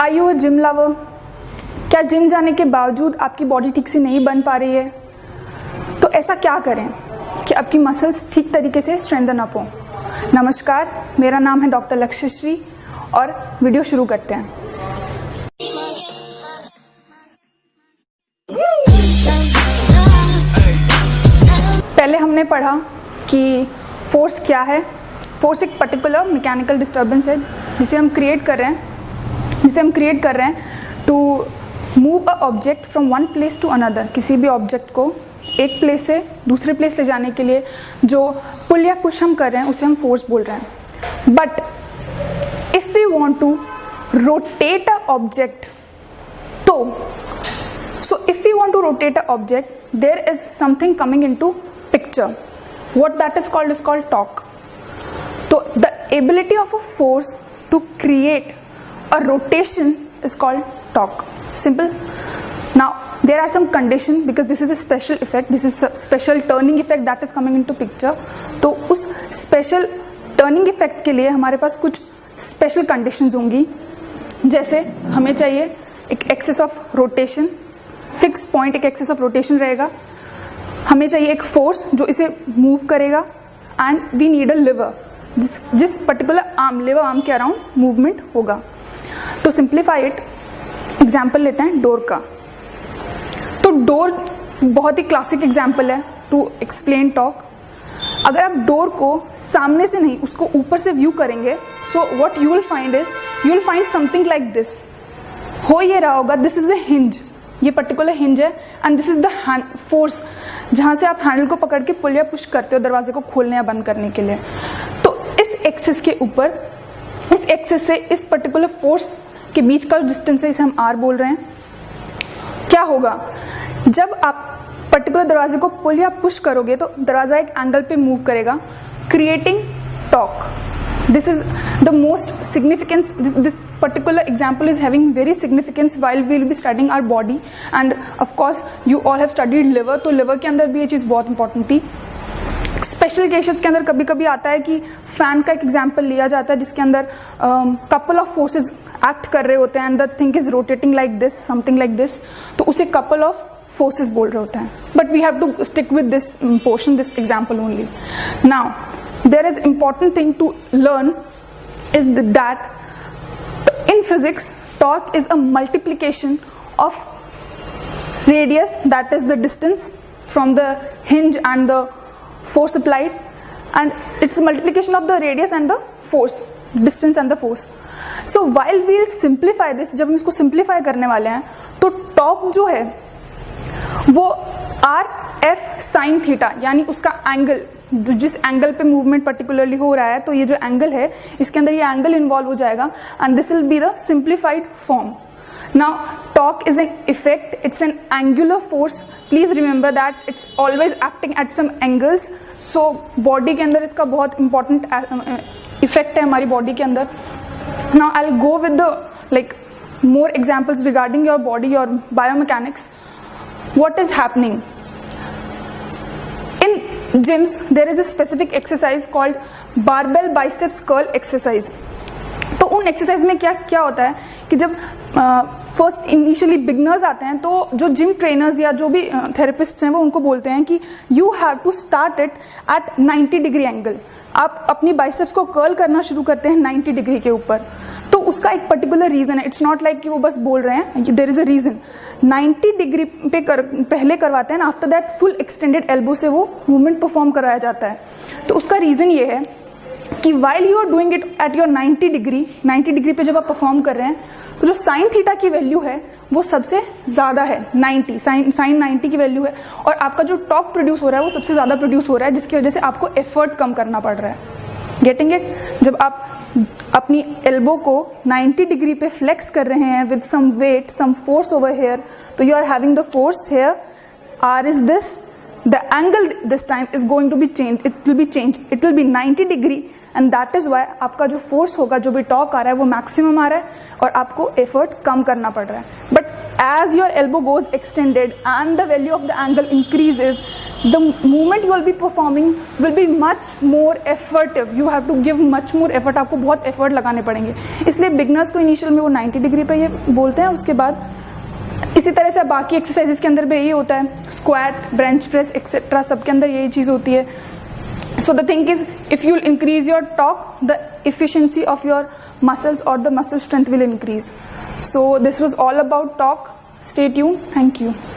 Are you a gym lover? क्या gym जाने के बावजूद आपकी बॉडी ठीक से नहीं बन पा रही है? तो ऐसा क्या करें कि आपकी मसल्स ठीक तरीके से स्ट्रेंथन अप हो। नमस्कार, मेरा नाम है डॉक्टर लक्ष्यश्री और वीडियो शुरू करते हैं। पहले हमने पढ़ा कि फोर्स क्या है। फोर्स एक पर्टिकुलर मैकेनिकल डिस्टर्बेंस है जिसे हम क्रिएट कर रहे हैं to move a object from one place to another. किसी भी ऑब्जेक्ट को एक प्लेस से दूसरे प्लेस ले जाने के लिए जो पुल या पुश हम कर रहे हैं उसे हम फोर्स बोल रहे हैं। But if we want to rotate a object, so if we want to rotate an object, there is something coming into picture. What that is called torque. So the ability of a force to create a rotation is called torque. Simple. Now there are some conditions because this is a special effect. This is a special turning effect that is coming into picture. तो उस special turning effect के लिए हमारे पास कुछ special conditions होंगी। जैसे हमें चाहिए एक axis of rotation, fix point एक एक्सिस ऑफ रोटेशन रहेगा। हमें चाहिए एक फोर्स जो इसे मूव करेगा and we need a lever जिस पर्टिकुलर आर्म, लिवर आर्म के अराउंड मूवमेंट होगा। टू सिंप्लीफाई इट, एग्जाम्पल लेते हैं डोर का। तो डोर बहुत ही क्लासिक एग्जाम्पल है टू एक्सप्लेन टॉर्क। अगर आप डोर को सामने से नहीं उसको ऊपर से व्यू करेंगे, so what you will find something like this. हो ये रहा होगा, दिस इज द हिंज, ये पर्टिकुलर हिंज है and this is the force जहां से आप हैंडल को पकड़ के पुल या पुश करते हो दरवाजे को खोलने या बंद करने के लिए। तो इस एक्सिस के ऊपर, इस एक्सिस से इस पर्टिकुलर फोर्स के बीच का डिस्टेंस है, इसे हम आर बोल रहे हैं। क्या होगा जब आप पर्टिकुलर दरवाजे को पुल या पुश करोगे तो दरवाजा एक एंगल पे मूव करेगा, creating torque. This is the most significance. This particular example is having very significance while we will be studying our body, and of course you all have studied liver. तो liver के अंदर भी ये चीज़ बहुत important थी। Special cases के अंदर कभी कभी आता है कि फैन का एक एग्जाम्पल लिया जाता है जिसके अंदर कपल ऑफ फोर्सेस एक्ट कर रहे होते हैं and the thing is rotating like this, something like this, तो उसे कपल ऑफ फोर्सेस बोल रहे होते हैं। But we have to stick with this portion, this example only. Now there is important thing to learn is that in physics torque is a multiplication of radius, that is the distance from the hinge and the force applied, and it's a multiplication of the radius and the force, distance and the force. So while we will simplify this, जब हम इसको simplify करने वाले हैं तो torque जो है वो r f sin थीटा, यानी उसका एंगल, जिस एंगल पे मूवमेंट पर्टिकुलरली हो रहा है, तो ये जो एंगल है इसके अंदर ये एंगल इन्वॉल्व हो जाएगा and this will be the simplified form. Now torque is an effect, it's an angular force. Please remember that it's always acting at some angles. So body के अंदर इसका बहुत इंपॉर्टेंट इफेक्ट है हमारी body के अंदर। Now I will go with the like more examples regarding your body, your biomechanics. What is happening? In gyms, there is a specific exercise called barbell biceps curl exercise. तो उन exercise में क्या होता है कि जब फर्स्ट इनिशियली बिगनर्स आते हैं तो जो जिम ट्रेनर्स या जो भी थेरेपिस्ट्स हैं वो उनको बोलते हैं कि you have to start it at 90 degree angle. आप अपनी बाइसेप्स को कर्ल करना शुरू करते हैं 90 डिग्री के ऊपर। तो उसका एक पर्टिकुलर रीज़न है, इट्स नॉट लाइक कि वो बस बोल रहे हैं, there is a reason. 90 degree पे पहले करवाते हैं, after that full extended elbow से वो मूवमेंट परफॉर्म कराया जाता है। तो उसका रीज़न ये है कि while you are doing it at your 90 degree पे जब आप परफॉर्म कर रहे हैं तो जो साइन थीटा की वैल्यू है वो सबसे ज़्यादा है, 90, साइन 90 की वैल्यू है, और आपका जो टॉर्क प्रोड्यूस हो रहा है वो सबसे ज़्यादा प्रोड्यूस हो रहा है, जिसकी वजह से आपको एफर्ट कम करना पड़ रहा है। Getting it? जब आप अपनी एल्बो को 90 डिग्री पे फ्लेक्स कर रहे हैं with some weight, some force over here, तो you are having the force here, or is this, the angle this time is going to be changed, it will be 90 degree, and that is why आपका जो force होगा, जो भी torque आ रहा है वो maximum आ रहा है और आपको एफर्ट कम करना पड़ रहा है। But as your elbow goes extended and the value of the angle increases, the movement you will be performing will be much more effortive. You have to give much more effort. आपको बहुत effort लगाने पड़ेंगे. इसलिए beginners को initial में वो 90 degree पे ये बोलते हैं. उसके बाद इसी तरह से बाकी एक्सरसाइजेस के अंदर भी यही होता है. स्क्वाट, बेंच प्रेस एक्सेट्रा सब के अंदर यही चीज़ होती है. So the thing is, if you increase your torque, the efficiency of your muscles or the muscle strength will increase. So this was all about torque. Stay tuned. Thank you.